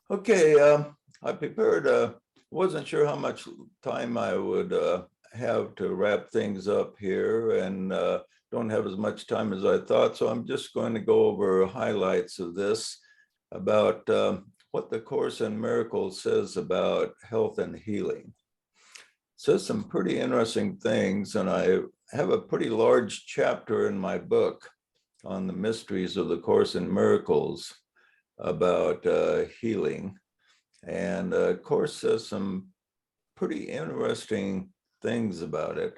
Okay, I prepared, wasn't sure how much time I would have to wrap things up here and don't have as much time as I thought. So I'm just going to go over highlights of this about what the Course in Miracles says about health and healing. It says some pretty interesting things, and I have a pretty large chapter in my book on the mysteries of the Course in Miracles about healing. And Course says some pretty interesting things about it.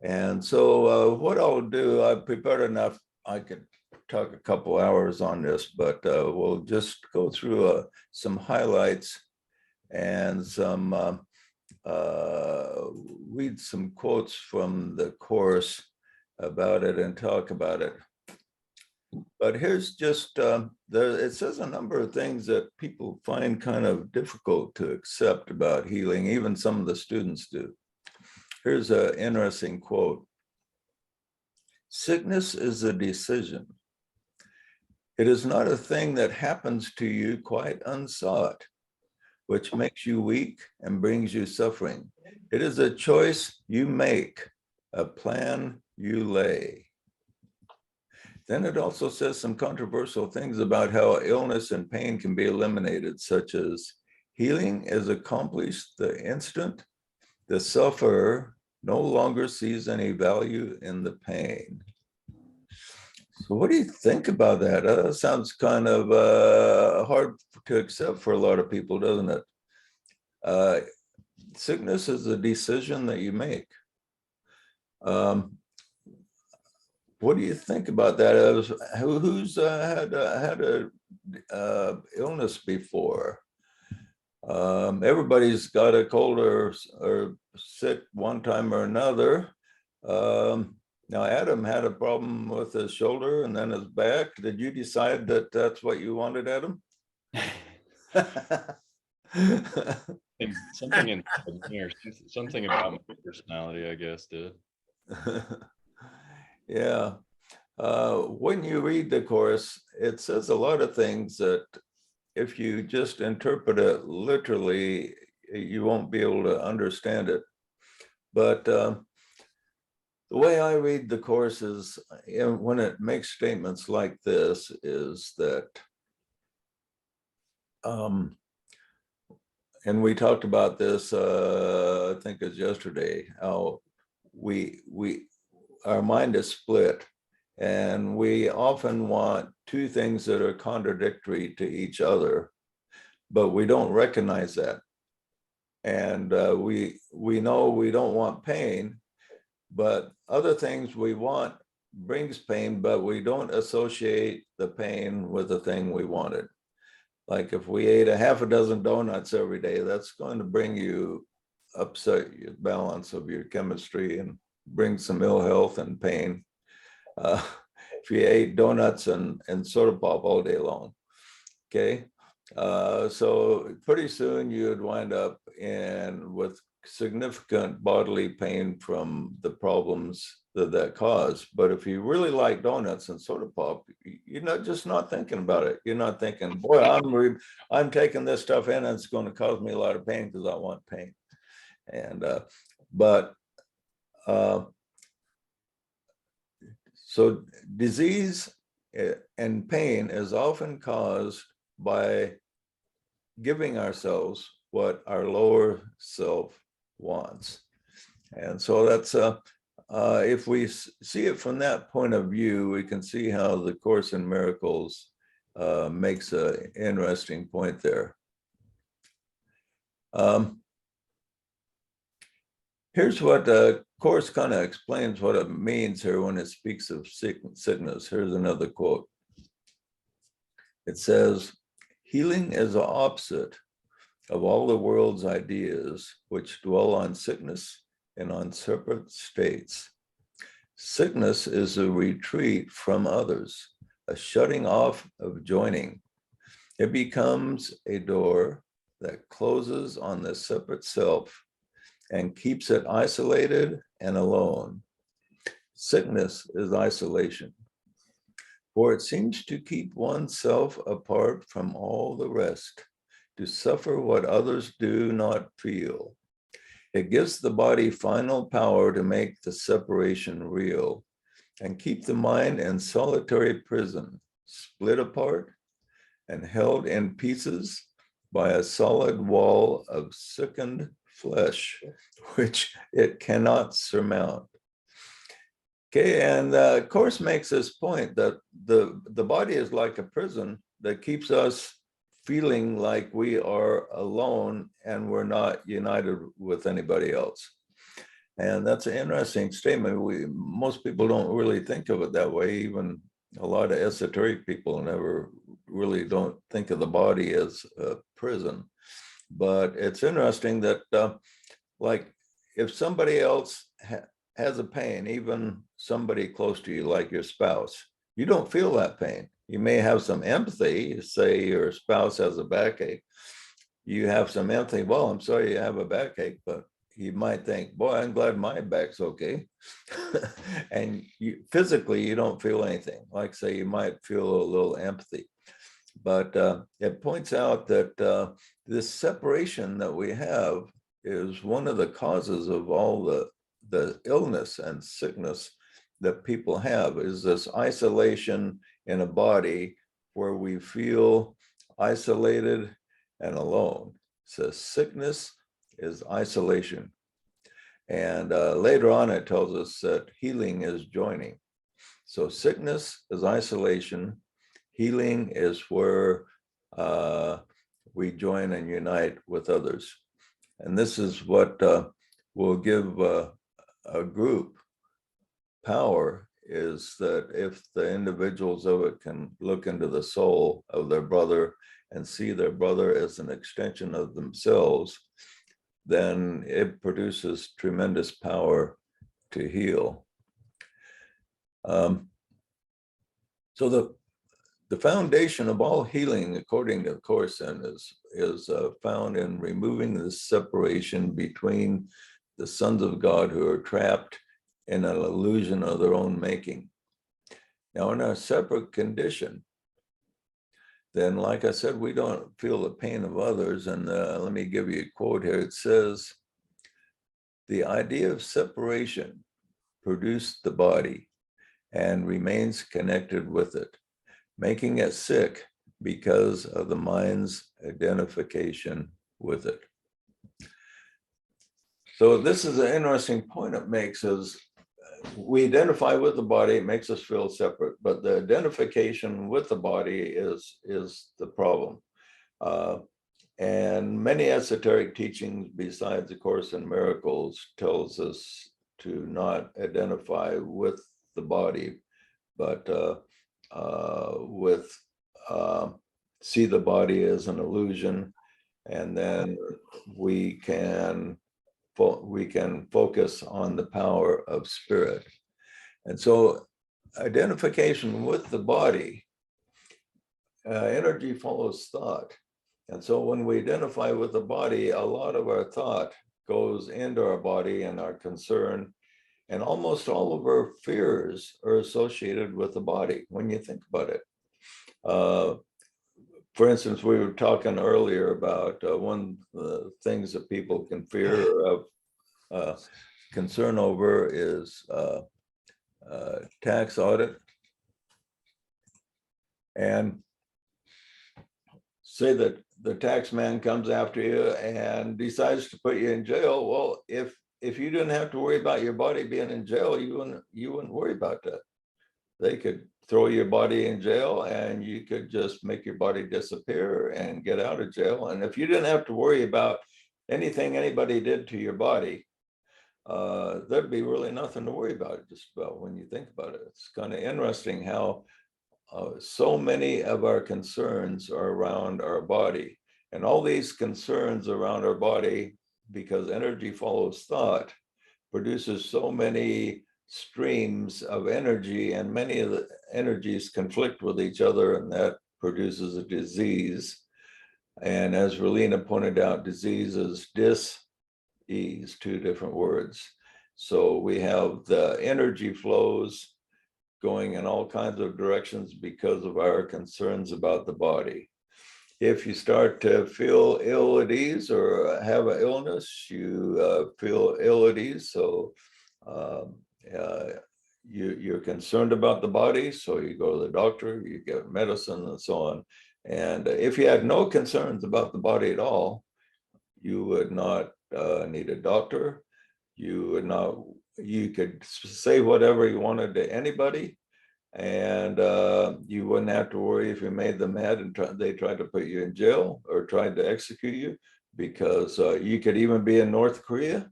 And so what I'll do, I've prepared enough, I could talk a couple hours on this, but we'll just go through some highlights and some read some quotes from the Course about it and talk about it. But here's just, it says a number of things that people find kind of difficult to accept about healing, even some of the students do. Here's an interesting quote. Sickness is a decision. It is not a thing that happens to you quite unsought, which makes you weak and brings you suffering. It is a choice you make, a plan you lay. Then it also says some controversial things about how illness and pain can be eliminated, such as healing is accomplished the instant the sufferer no longer sees any value in the pain. So what do you think about that? That sounds kind of hard to accept for a lot of people, doesn't it? Sickness is a decision that you make. What do you think about that? Who's had a illness before? Everybody's got a cold or sick one time or another. Now, Adam had a problem with his shoulder and then his back. Did you decide that that's what you wanted, Adam? Something in there, something about my personality, I guess, did. Yeah. When you read the Course, it says a lot of things that if you just interpret it literally, you won't be able to understand it. But the way I read the Course is, when it makes statements like this, is that, and we talked about this, I think it was yesterday, how our mind is split. And we often want two things that are contradictory to each other, but we don't recognize that. And we know we don't want pain, but other things we want brings pain, but we don't associate the pain with the thing we wanted. Like if we ate a half a dozen donuts every day, that's going to bring you upset your balance of your chemistry and bring some ill health and pain. If you ate donuts and soda pop all day long, okay? So pretty soon you'd wind up with significant bodily pain from the problems that cause. But if you really like donuts and soda pop, you're not thinking about it. You're not thinking, boy, I'm taking this stuff in and it's going to cause me a lot of pain because I want pain. And so disease and pain is often caused by giving ourselves what our lower self wants. And so that's, if we see it from that point of view, we can see how the Course in Miracles makes an interesting point there. Here's what the Course kind of explains what it means here when it speaks of sickness. Here's another quote. It says, healing is the opposite of all the world's ideas which dwell on sickness and on separate states. Sickness is a retreat from others, a shutting off of joining. It becomes a door that closes on the separate self and keeps it isolated and alone. Sickness is isolation, for it seems to keep oneself apart from all the rest, to suffer what others do not feel. It gives the body final power to make the separation real and keep the mind in solitary prison, split apart and held in pieces by a solid wall of sickened flesh, which it cannot surmount. Okay, and the Course makes this point that the body is like a prison that keeps us feeling like we are alone and we're not united with anybody else. And that's an interesting statement. Most people don't really think of it that way. Even a lot of esoteric people never really don't think of the body as a prison. But it's interesting that like if somebody else has a pain, even somebody close to you, like your spouse, you don't feel that pain. You may have some empathy. Say your spouse has a backache. You have some empathy. Well, I'm sorry you have a backache, but you might think, boy, I'm glad my back's okay. And physically, you don't feel anything. Like say, you might feel a little empathy. But it points out that this separation that we have is one of the causes of all the illness and sickness that people have, is this isolation in a body where we feel isolated and alone. So sickness is isolation. And later on, it tells us that healing is joining. So sickness is isolation. Healing is where we join and unite with others. And this is what will give a group power, is that if the individuals of it can look into the soul of their brother and see their brother as an extension of themselves, then it produces tremendous power to heal. So the foundation of all healing, according to the Course, then is found in removing the separation between the sons of God who are trapped in an illusion of their own making. Now, in our separate condition, then, like I said, we don't feel the pain of others. And let me give you a quote here. It says, "The idea of separation produced the body and remains connected with it, making it sick because of the mind's identification with it." So this is an interesting point it makes, is we identify with the body, it makes us feel separate, but the identification with the body is the problem. And many esoteric teachings besides the Course in Miracles tells us to not identify with the body, but see the body as an illusion, and then we can focus on the power of spirit. And so identification with the body, energy follows thought. And so when we identify with the body, a lot of our thought goes into our body and our concern, and almost all of our fears are associated with the body when you think about it. For instance, we were talking earlier about one of the things that people can fear or have concern over is tax audit. And say that the tax man comes after you and decides to put you in jail. Well, if you didn't have to worry about your body being in jail, you wouldn't worry about that. They could throw your body in jail and you could just make your body disappear and get out of jail. And if you didn't have to worry about anything anybody did to your body, there'd be really nothing to worry about, just about, when you think about it. It's kind of interesting how so many of our concerns are around our body, and all these concerns around our body, because energy follows thought, produces so many streams of energy, and many of the energies conflict with each other, and that produces a disease. And as Relina pointed out, disease is dis-ease, two different words. So we have the energy flows going in all kinds of directions because of our concerns about the body. if you start to feel ill at ease or have an illness, you feel ill at ease. So um, you're concerned about the body, so you go to the doctor, you get medicine and so on. And if you had no concerns about the body at all, you would not need a doctor. You would not, you could say whatever you wanted to anybody, and you wouldn't have to worry if you made them mad and they tried to put you in jail or tried to execute you, because you could even be in North Korea.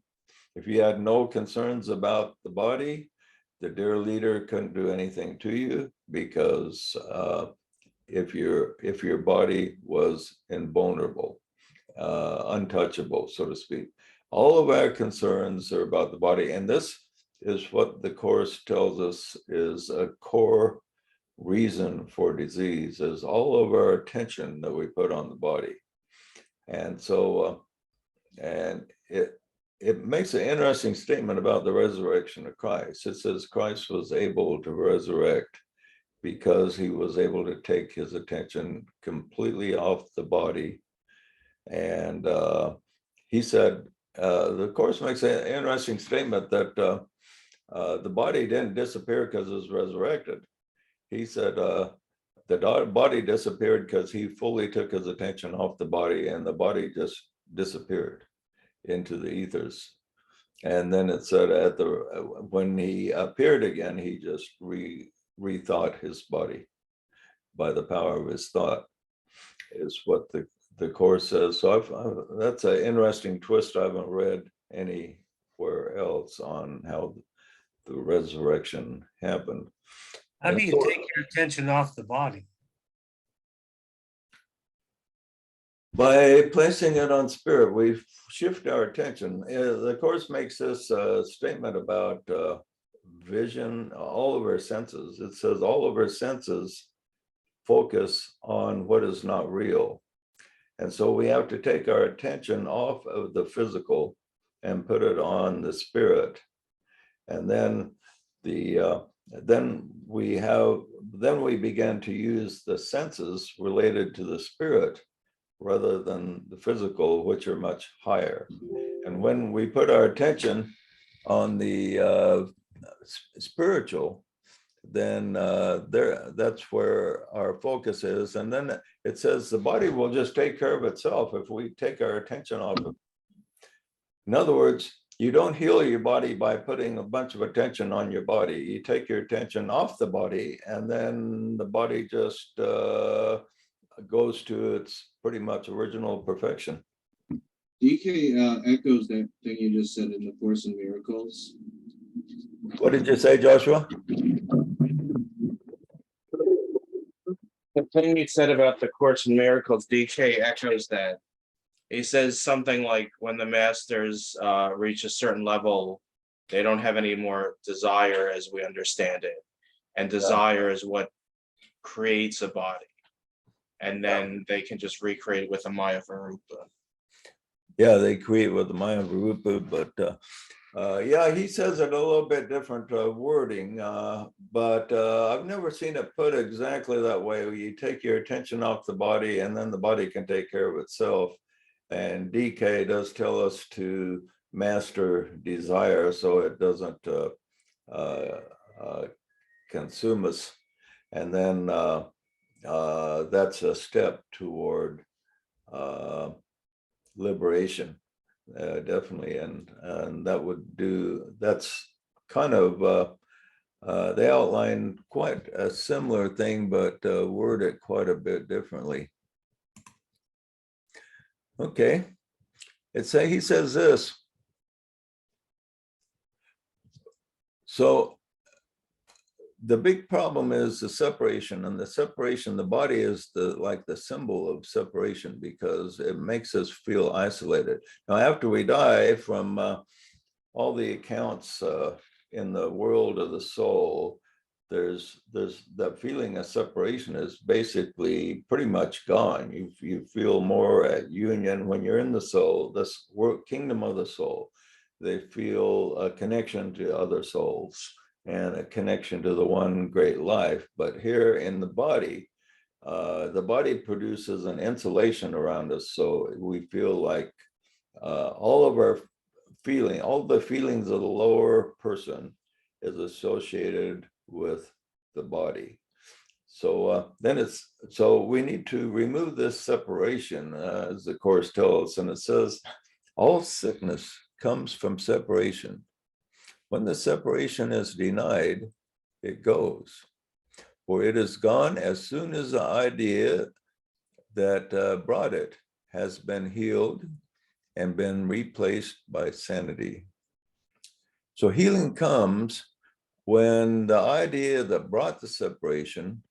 If you had no concerns about the body, the dear leader couldn't do anything to you, because if your body was invulnerable, untouchable, so to speak. All of our concerns are about the body, and this is what the Course tells us is a core reason for disease, is all of our attention that we put on the body. And so, and it makes an interesting statement about the resurrection of Christ. It says Christ was able to resurrect because he was able to take his attention completely off the body. And he said, the Course makes an interesting statement that the body didn't disappear because it was resurrected. He said the body disappeared because he fully took his attention off the body, and the body just disappeared into the ethers. And then it said when he appeared again, he just rethought his body by the power of his thought, is what the Course says. So that's an interesting twist. I haven't read anywhere else on how the resurrection happened. How do you take your attention off the body? By placing it on spirit, we shift our attention. The Course makes this statement about vision, all of our senses. It says all of our senses focus on what is not real. And so we have to take our attention off of the physical and put it on the spirit. And then then we begin to use the senses related to the spirit rather than the physical, which are much higher. And when we put our attention on the spiritual, then that's where our focus is. And then it says the body will just take care of itself if we take our attention off of it. In other words, you don't heal your body by putting a bunch of attention on your body. You take your attention off the body, and then the body just goes to its pretty much original perfection. DK echoes that thing you just said in the Course in Miracles. What did you say, Joshua? The thing you said about the Course in Miracles, DK echoes that. He says something like when the masters reach a certain level, they don't have any more desire as we understand it. And desire is what creates a body. And then they can just recreate it with a Maya Varupa. Yeah, they create with the Maya Varupa, but yeah, he says it a little bit different wording, but I've never seen it put exactly that way. You take your attention off the body and then the body can take care of itself. And DK does tell us to master desire so it doesn't consume us. And then that's a step toward liberation, definitely. And that would do, that's kind of, they outline quite a similar thing, but word it quite a bit differently. Okay, he says this. So the big problem is the separation, and the separation, the body is like the symbol of separation because it makes us feel isolated. Now, after we die, from all the accounts in the world of the soul, there's that feeling of separation is basically pretty much gone. You feel more at union when you're in the soul, this kingdom of the soul. They feel a connection to other souls and a connection to the one great life. But here in the body, the body produces an insulation around us, so we feel like all the feelings of the lower person is associated with the body. So so we need to remove this separation, as the Course tells us, and it says, all sickness comes from separation. When the separation is denied, it goes. For it is gone as soon as the idea that brought it has been healed and been replaced by sanity. So healing comes when the idea that brought the separation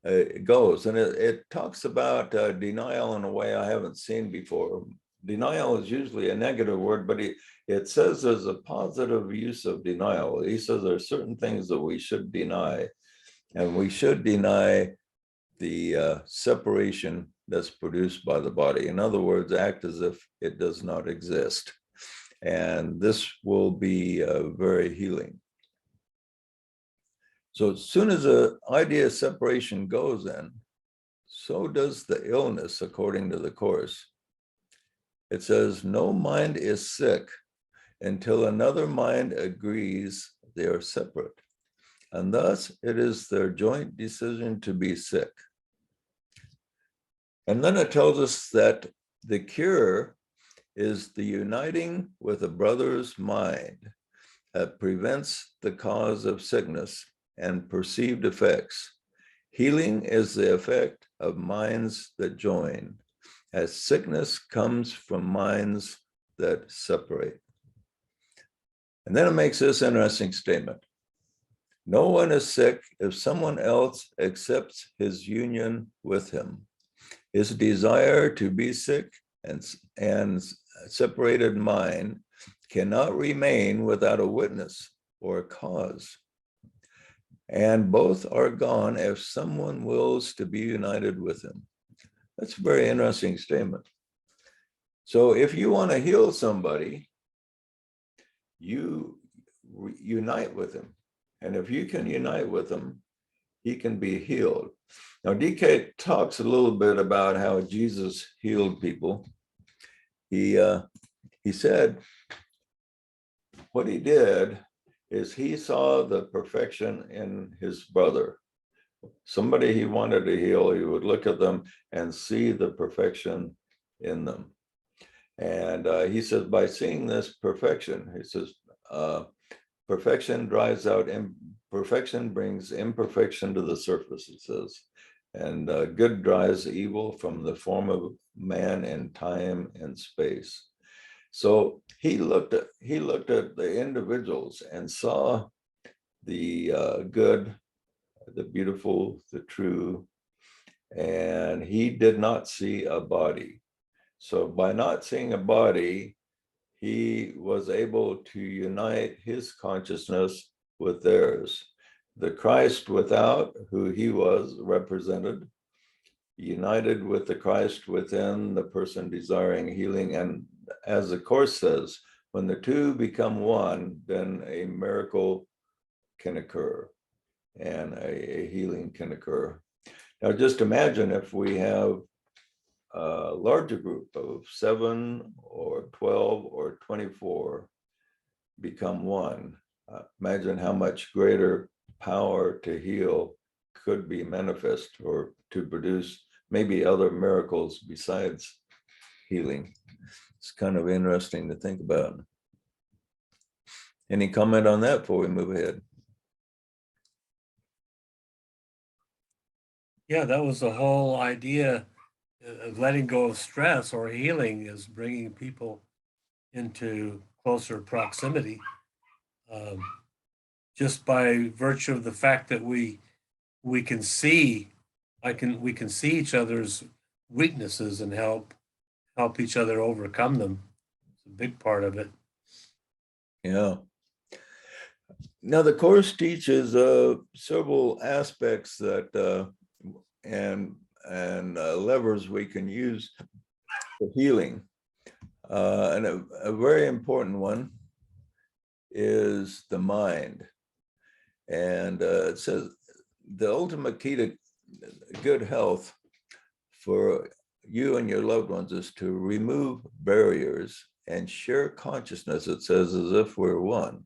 it goes. And it talks about denial in a way I haven't seen before. Denial is usually a negative word, but it says there's a positive use of denial. He says there are certain things that we should deny, and we should deny the separation that's produced by the body. In other words, act as if it does not exist. And this will be very healing. So as soon as the idea of separation goes in, so does the illness, according to the Course. It says, no mind is sick until another mind agrees they are separate. And thus it is their joint decision to be sick. And then it tells us that the cure is the uniting with a brother's mind that prevents the cause of sickness and perceived effects. Healing is the effect of minds that join, as sickness comes from minds that separate. And then it makes this interesting statement. No one is sick if someone else accepts his union with him. His desire to be sick and separated mind cannot remain without a witness or a cause. And both are gone if someone wills to be united with him. That's a very interesting statement. So if you want to heal somebody, you unite with him. And if you can unite with him, he can be healed. Now, DK talks a little bit about how Jesus healed people. He said what he did is he saw the perfection in his brother. Somebody he wanted to heal, he would look at them and see the perfection in them. And he says, by seeing this perfection, he says, perfection drives out imperfection, brings imperfection to the surface, he says. And good drives evil from the form of man in time and space. So he looked at the individuals and saw the good, the beautiful, the true, and he did not see a body. So by not seeing a body, he was able to unite his consciousness with theirs. The Christ without, who he was, represented, united with the Christ within the person desiring healing. And as the Course says, when the two become one, then a miracle can occur and a healing can occur. Now, just imagine if we have a larger group of 7 or 12 or 24 become one. Imagine how much greater power to heal could be manifest, or to produce maybe other miracles besides healing. It's kind of interesting to think about. Any comment on that before we move ahead? Yeah, that was the whole idea of letting go of stress or healing, is bringing people into closer proximity. Just by virtue of the fact that we can see, we can see each other's weaknesses and help each other overcome them. It's a big part of it. Yeah. Now the Course teaches several aspects that and levers we can use for healing. And a very important one is the mind. And it says the ultimate key to good health for you and your loved ones is to remove barriers and share consciousness, it says, as if we're one.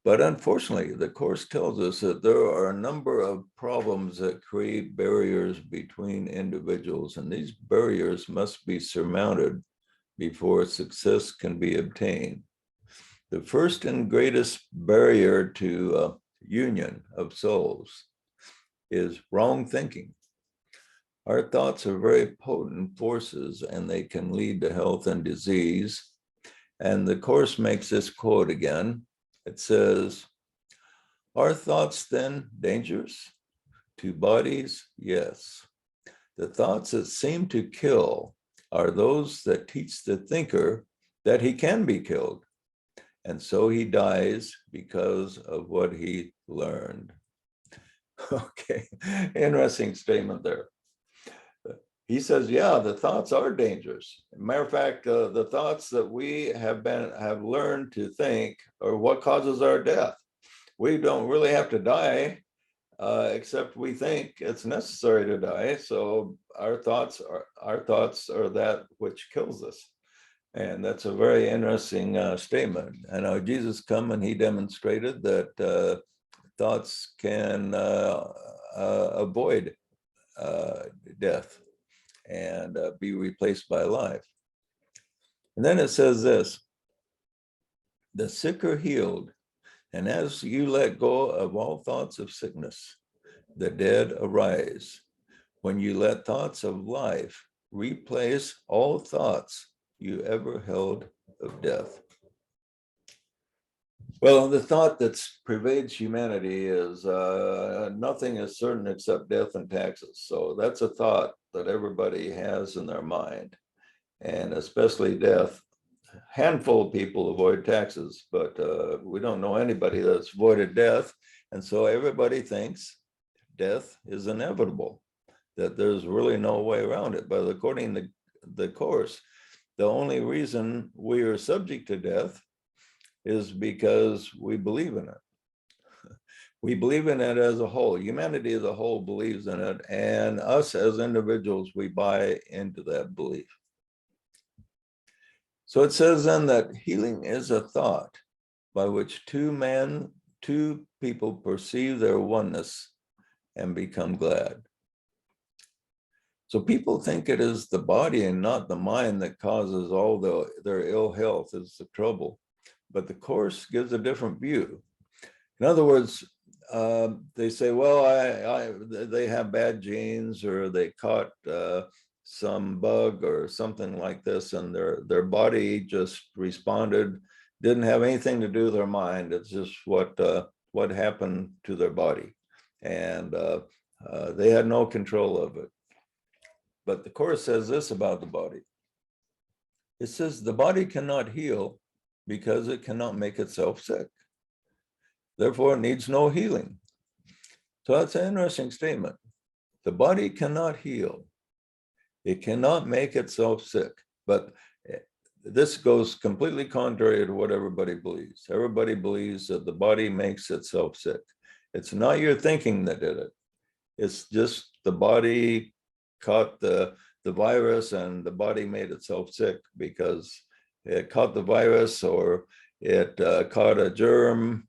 But unfortunately, the Course tells us that there are a number of problems that create barriers between individuals, and these barriers must be surmounted before success can be obtained. The first and greatest barrier to union of souls is wrong thinking. Our thoughts are very potent forces, and they can lead to health and disease. And the Course makes this quote again. It says, "Are thoughts then dangerous? To bodies, yes. The thoughts that seem to kill are those that teach the thinker that he can be killed, and so he dies because of what he learned." Okay, interesting statement there. He says, yeah, the thoughts are dangerous. Matter of fact, the thoughts that we have learned to think are what causes our death. We don't really have to die, except we think it's necessary to die. So our thoughts are that which kills us. And that's a very interesting statement. I know Jesus come and he demonstrated that thoughts can avoid death and be replaced by life. And then it says this, "The sick are healed, and as you let go of all thoughts of sickness, the dead arise. When you let thoughts of life replace all thoughts you ever held of death." Well, the thought that pervades humanity is nothing is certain except death and taxes. So that's a thought that everybody has in their mind, and especially death. A handful of people avoid taxes, but we don't know anybody that's avoided death. And so everybody thinks death is inevitable, that there's really no way around it. But according to the Course, the only reason we are subject to death is because we believe in it. We believe in it as a whole. Humanity as a whole believes in it, and us as individuals, we buy into that belief. So it says then that healing is a thought by which two people perceive their oneness and become glad. So people think it is the body and not the mind that causes all their ill health, is the trouble. But the Course gives a different view. In other words, they say, well, they have bad genes, or they caught some bug or something like this, and their body just responded, didn't have anything to do with their mind. It's just what happened to their body, and they had no control of it. But the Course says this about the body. It says the body cannot heal because it cannot make itself sick. Therefore, it needs no healing. So that's an interesting statement. The body cannot heal. It cannot make itself sick. But this goes completely contrary to what everybody believes. Everybody believes that the body makes itself sick. It's not your thinking that did it. It's just the body caught the virus, and the body made itself sick because it caught the virus, or it caught a germ,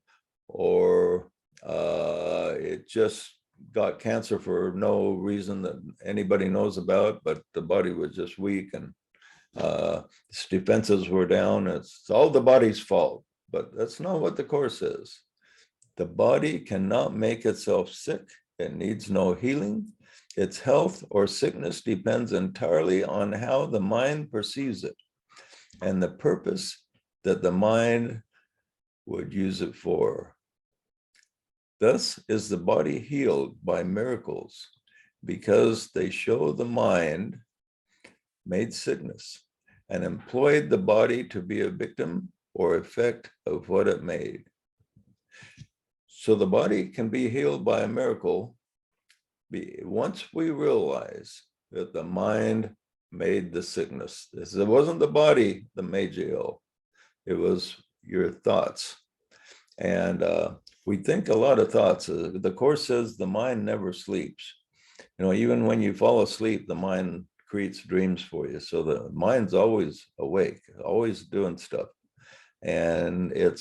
or it just got cancer for no reason that anybody knows about, but the body was just weak, and its defenses were down. It's all the body's fault, but that's not what the Course says. The body cannot make itself sick. It needs no healing. Its health or sickness depends entirely on how the mind perceives it and the purpose that the mind would use it for. Thus is the body healed by miracles, because they show the mind made sickness and employed the body to be a victim or effect of what it made. So the body can be healed by a miracle once we realize that the mind made the sickness. It wasn't the body that made you ill. It was your thoughts. And we think a lot of thoughts. The Course says the mind never sleeps. Even when you fall asleep, the mind creates dreams for you. So the mind's always awake, always doing stuff. And and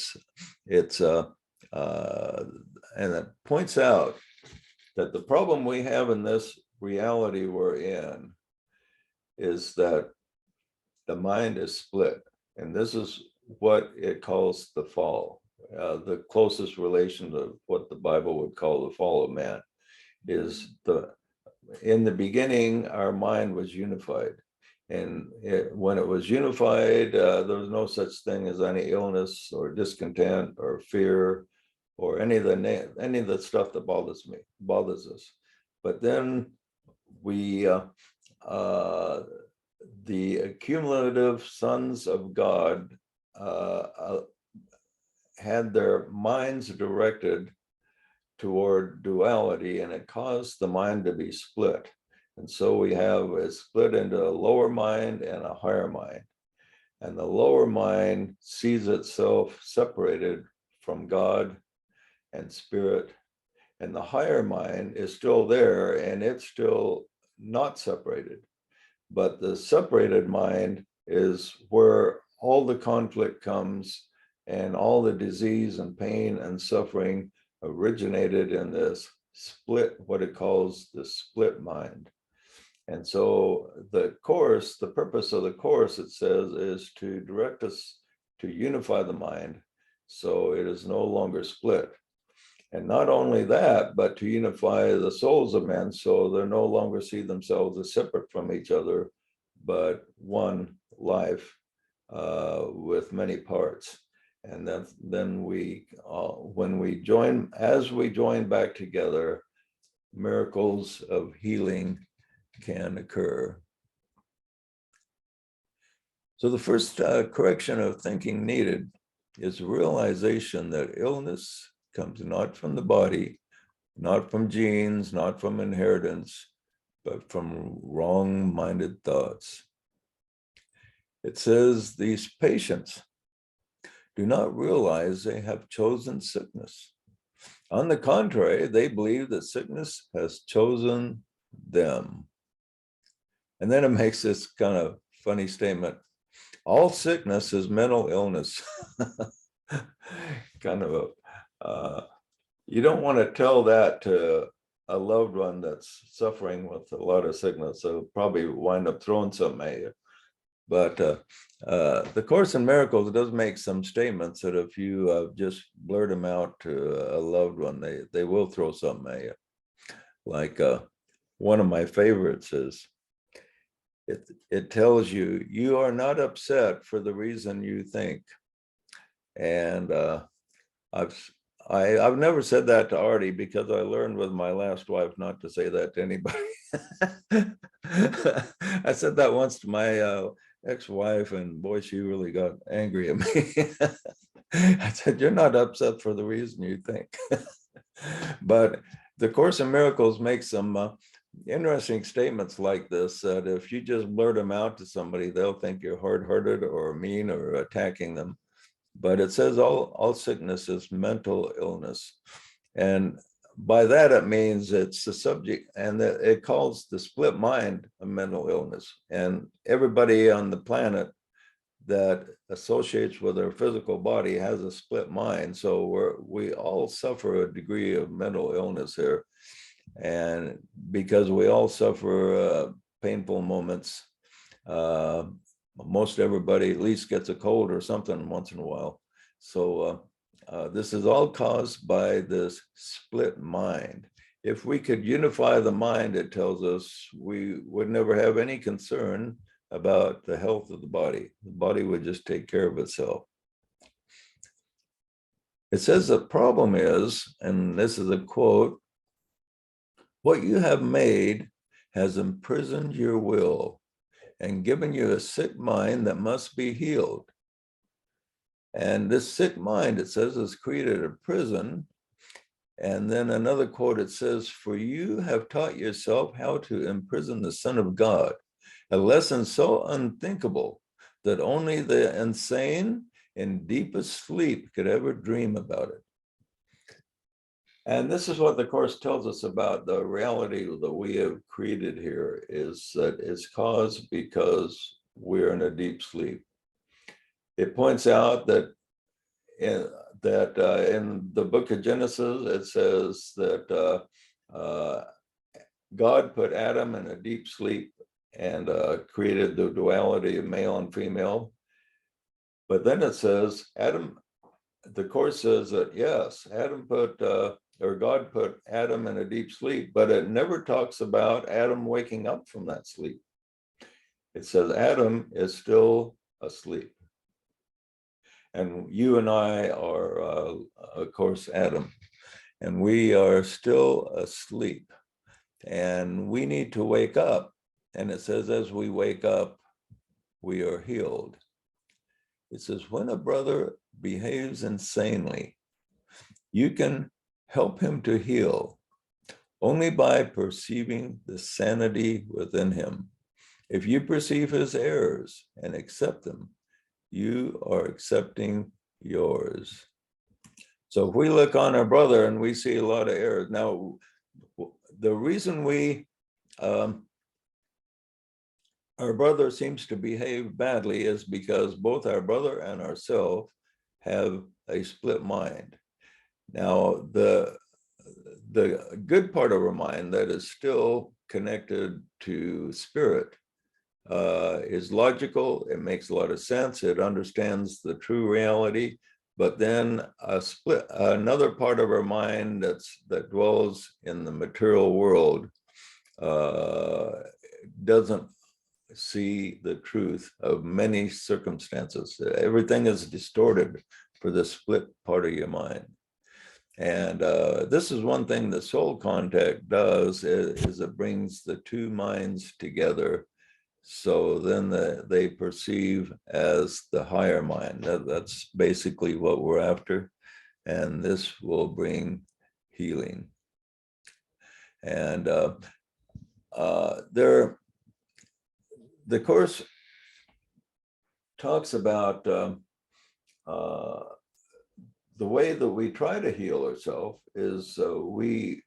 it points out that the problem we have in this reality we're in is that the mind is split. And this is what it calls the fall. The closest relation to what the Bible would call the fall of man is in the beginning, our mind was unified. And when it was unified, there was no such thing as any illness or discontent or fear or any of the stuff that bothers us. But then the accumulative sons of God had their minds directed toward duality, and it caused the mind to be split. And so we have it split into a lower mind and a higher mind. And the lower mind sees itself separated from God and spirit. And the higher mind is still there, and it's still not separated. But the separated mind is where all the conflict comes, and all the disease and pain and suffering originated in this split, what it calls the split mind. And so the Course, the purpose of the Course, it says, is to direct us to unify the mind so it is no longer split. And not only that, but to unify the souls of men so they no longer see themselves as separate from each other, but one life with many parts. And then when we join, as we join back together, miracles of healing can occur. So the first correction of thinking needed is realization that illness comes not from the body, not from genes, not from inheritance, but from wrong-minded thoughts. It says these patients do not realize they have chosen sickness. On the contrary, they believe that sickness has chosen them. And then it makes this kind of funny statement: all sickness is mental illness. Kind of you don't want to tell that to a loved one that's suffering with a lot of sickness. They'll probably wind up throwing something at you. But the Course in Miracles does make some statements that if you just blurt them out to a loved one, they will throw something at you. Like one of my favorites is, it tells you, you are not upset for the reason you think. And I've never said that to Artie, because I learned with my last wife not to say that to anybody. I said that once to my ex-wife, and boy, she really got angry at me. I said, you're not upset for the reason you think. But the Course in Miracles makes some interesting statements like this, that if you just blurt them out to somebody, they'll think you're hard-hearted or mean or attacking them. But it says all sickness is mental illness. And by that, it means it's the subject, and that it calls the split mind a mental illness. And everybody on the planet that associates with our physical body has a split mind. So we all suffer a degree of mental illness here. And because we all suffer painful moments, most everybody at least gets a cold or something once in a while. So this is all caused by this split mind. If we could unify the mind, it tells us, we would never have any concern about the health of the body. The body would just take care of itself. It says the problem is, and this is a quote, what you have made has imprisoned your will and given you a sick mind that must be healed. And this sick mind, it says, has created a prison. And then another quote, it says, for you have taught yourself how to imprison the Son of God, a lesson so unthinkable that only the insane in deepest sleep could ever dream about it. And this is what the Course tells us about the reality that we have created here, is that it's caused because we're in a deep sleep. It points out that in the book of Genesis, it says that God put Adam in a deep sleep and created the duality of male and female. But then it says the Course says that yes, God put Adam in a deep sleep, but it never talks about Adam waking up from that sleep. It says Adam is still asleep. And you and I are, of course, Adam, and we are still asleep. And we need to wake up. And it says, as we wake up, we are healed. It says, when a brother behaves insanely, you can help him to heal only by perceiving the sanity within him. If you perceive his errors and accept them, you are accepting yours. So if we look on our brother and we see a lot of errors, now the reason our brother seems to behave badly is because both our brother and ourselves have a split mind. Now, the good part of our mind that is still connected to spirit is logical. It makes a lot of sense. It understands the true reality. But then another part of our mind that dwells in the material world doesn't see the truth of many circumstances. Everything is distorted for the split part of your mind. And this is one thing that soul contact does, is it brings the two minds together. So then they perceive as the higher mind. That's basically what we're after. And this will bring healing. And the Course talks about the way that we try to heal ourselves is we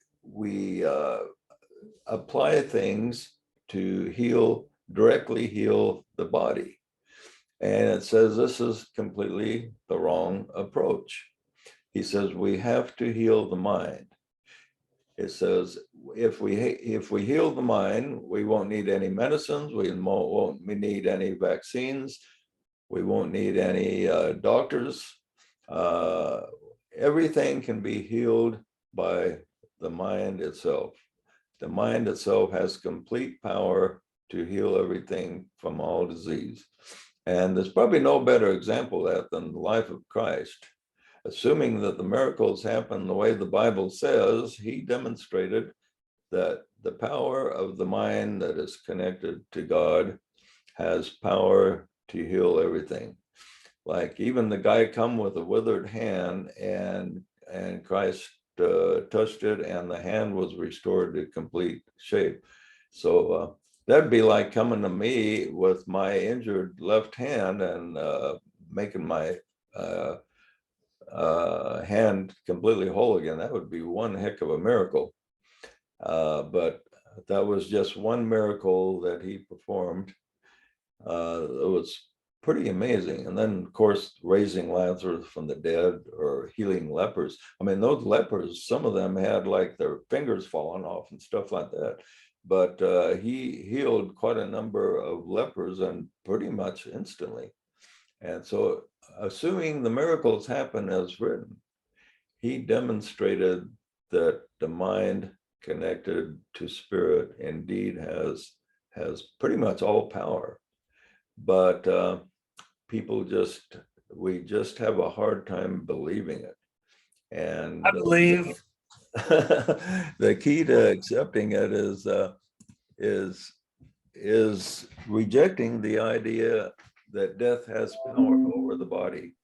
apply things to directly heal the body. And it says this is completely the wrong approach. He says we have to heal the mind. It says if we heal the mind, we won't need any medicines, we won't need any vaccines, we won't need any doctors. Everything can be healed by the mind itself. The mind itself has complete power to heal everything from all disease. And there's probably no better example of that than the life of Christ. Assuming that the miracles happen the way the Bible says, he demonstrated that the power of the mind that is connected to God has power to heal everything. Like even the guy come with a withered hand, and Christ touched it and the hand was restored to complete shape. So that'd be like coming to me with my injured left hand and making my hand completely whole again. That would be one heck of a miracle. But that was just one miracle that he performed. It was pretty amazing. And then, of course, raising Lazarus from the dead or healing lepers. I mean, those lepers, some of them had like their fingers falling off and stuff like that. But he healed quite a number of lepers and pretty much instantly. And so, assuming the miracles happen as written, he demonstrated that the mind connected to spirit indeed has pretty much all power. But we just have a hard time believing it. And I believe. The key to accepting it is rejecting the idea that death has power over the body,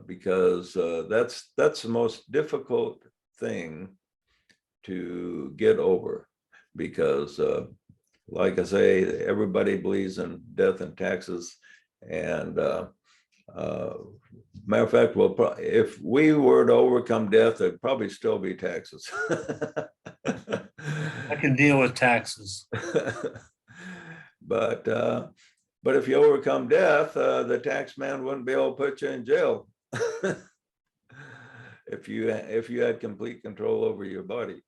because that's the most difficult thing to get over, because like I say, everybody believes in death and taxes, and Matter of fact, if we were to overcome death, there'd probably still be taxes. I can deal with taxes. But if you overcome death, the tax man wouldn't be able to put you in jail. If you had complete control over your body.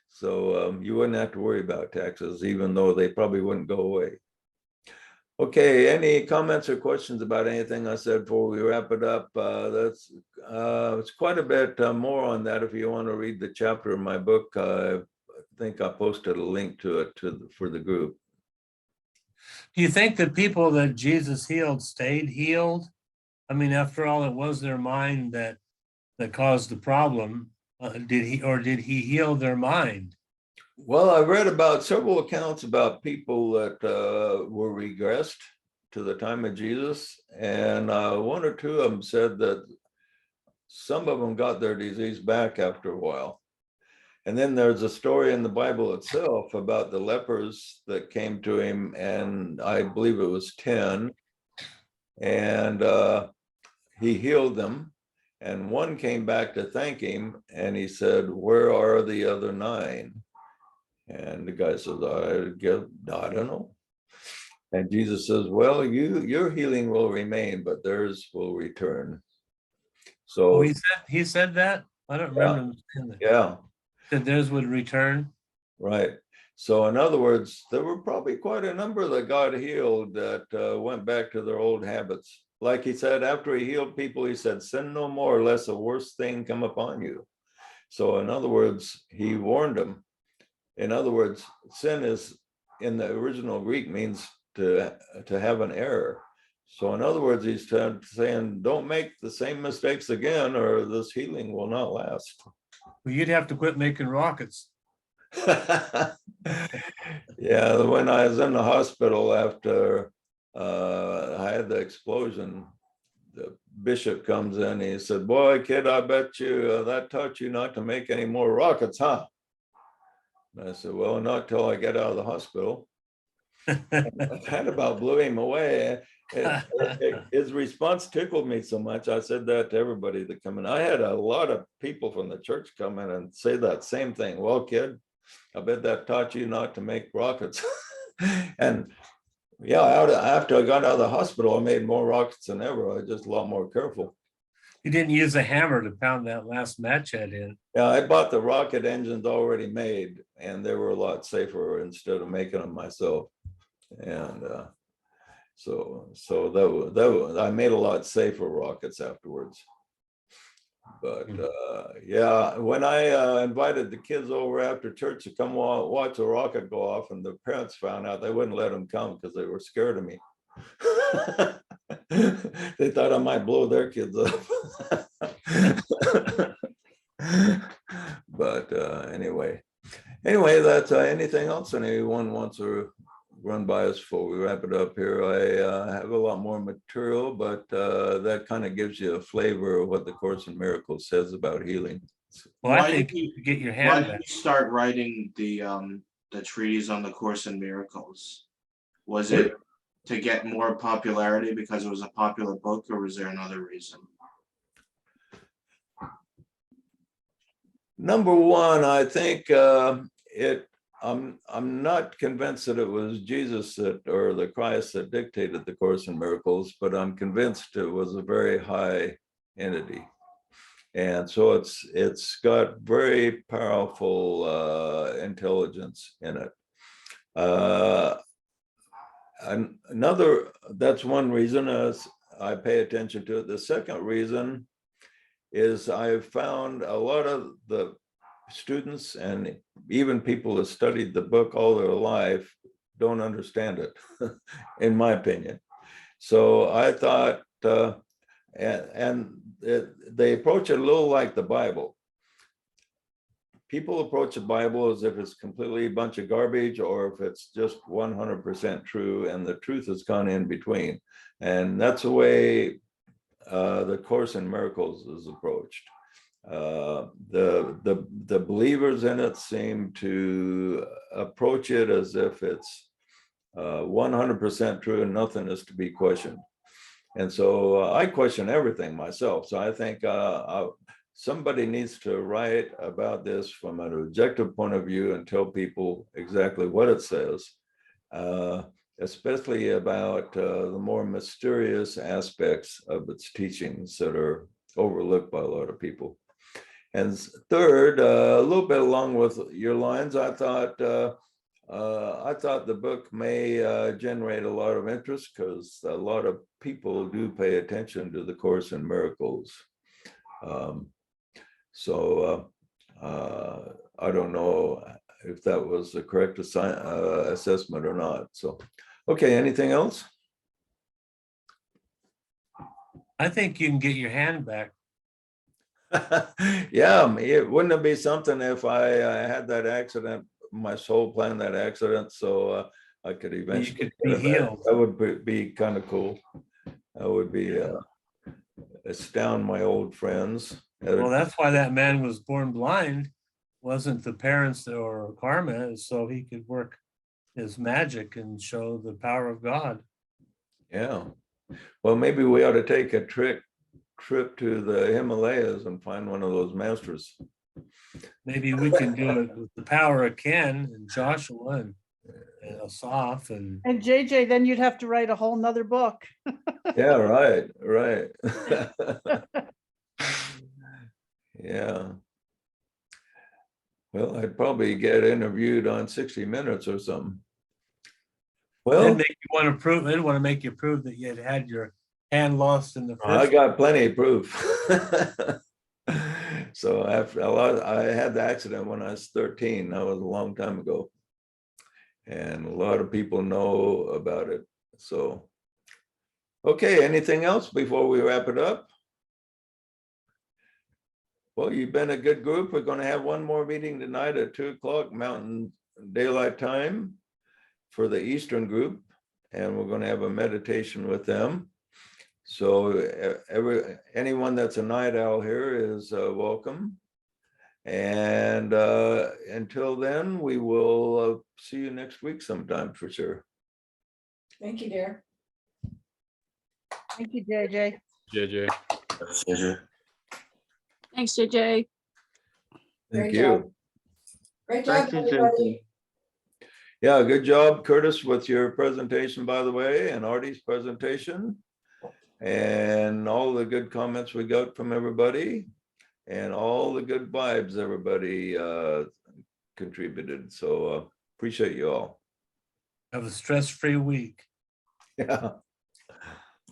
So you wouldn't have to worry about taxes, even though they probably wouldn't go away. Okay, any comments or questions about anything I said before we wrap it up? It's quite a bit more on that if you want to read the chapter in my book. I think I posted a link to it for the group. Do you think the people that Jesus healed stayed healed? I mean, after all, it was their mind that caused the problem. Did he heal their mind? Well, I read about several accounts about people that were regressed to the time of Jesus, and one or two of them said that some of them got their disease back after a while. And then there's a story in the Bible itself about the lepers that came to him, and I believe it was 10, and he healed them. And one came back to thank him, and he said, "Where are the other 9?" And the guy says, I don't know. And Jesus says, well, your healing will remain, but theirs will return. So Oh, he said that? I don't remember him saying that. yeah, That theirs would return. right. So in other words, there were probably quite a number that got healed that went back to their old habits. Like he said, after he healed people, he said, sin no more, lest a worse thing come upon you. So in other words, he warned them. In other words, sin is in the original Greek means to have an error. So in other words, he's saying, don't make the same mistakes again, or this healing will not last. Well, you'd have to quit making rockets. Yeah, when I was in the hospital after I had the explosion, the bishop comes in, he said, boy, kid, I bet you that taught you not to make any more rockets, huh? And I said, well, not till I get out of the hospital. That kind of about blew him away. His response tickled me so much. I said that to everybody that come in. I had a lot of people from the church come in and say that same thing. Well, kid, I bet that taught you not to make rockets. And yeah, after I got out of the hospital, I made more rockets than ever. I was just a lot more careful. You didn't use a hammer to pound that last match head in. Yeah, I bought the rocket engines already made, and they were a lot safer instead of making them myself. And so I made a lot safer rockets afterwards. But yeah, when I invited the kids over after church to come watch a rocket go off, and the parents found out, they wouldn't let them come because they were scared of me. They thought I might blow their kids up. But anyway, that's anything else anyone wants to run by us before we wrap it up here. I have a lot more material, but that kind of gives you a flavor of what the Course in Miracles says about healing. Well, I Why think did you- you get your Why hand did back. you start writing the treatise on the Course in Miracles? Was it to get more popularity because it was a popular book, or was there another reason? Number one, I think I'm not convinced that it was Jesus or the Christ that dictated the Course in Miracles, but I'm convinced it was a very high entity. And so it's got very powerful intelligence in it. That's one reason as I pay attention to it. The second reason is I've found a lot of the students and even people that studied the book all their life don't understand it, in my opinion. So I thought, they approach it a little like the Bible. People approach the Bible as if it's completely a bunch of garbage, or if it's just 100% true, and the truth has gone in between. And that's the way the Course in Miracles is approached. The believers in it seem to approach it as if it's 100% true and nothing is to be questioned. And so I question everything myself. So I think somebody needs to write about this from an objective point of view and tell people exactly what it says, especially about the more mysterious aspects of its teachings that are overlooked by a lot of people. And third, a little bit along with your lines, I thought the book may generate a lot of interest because a lot of people do pay attention to the Course in Miracles. I don't know if that was the correct assessment or not. So, okay, anything else? I think you can get your hand back. Yeah, wouldn't it be something if I had that accident, my soul planned that accident, so I could eventually could be get it back? healed. That would be kind of cool. That would be astound my old friends. Well, that's why that man was born blind, wasn't the parents or karma, so he could work his magic and show the power of God. Yeah. Well, maybe we ought to take a trip to the Himalayas and find one of those masters. Maybe we can do it with the power of Ken and Joshua and Asaf and And JJ, then you'd have to write a whole nother book. Yeah, right. Yeah. Well, I'd probably get interviewed on 60 Minutes or something. Well, it'd make you want to prove, it'd want to make you prove that you had your hand lost in the I first. got plenty of proof. So after I had the accident when I was 13. That was a long time ago. And a lot of people know about it. So, okay, anything else before we wrap it up? Well, you've been a good group. We're going to have one more meeting tonight at 2:00 Mountain Daylight Time for the Eastern group. And we're going to have a meditation with them. So anyone that's a night owl here is welcome. And until then, we will see you next week sometime for sure. Thank you, dear. Thank you, JJ. JJ. Thanks, JJ. Thank Great you. job. Great job, everybody. Yeah, good job, Curtis, with your presentation, by the way, and Artie's presentation. And all the good comments we got from everybody and all the good vibes everybody contributed. So appreciate you all. Have a stress-free week. Yeah.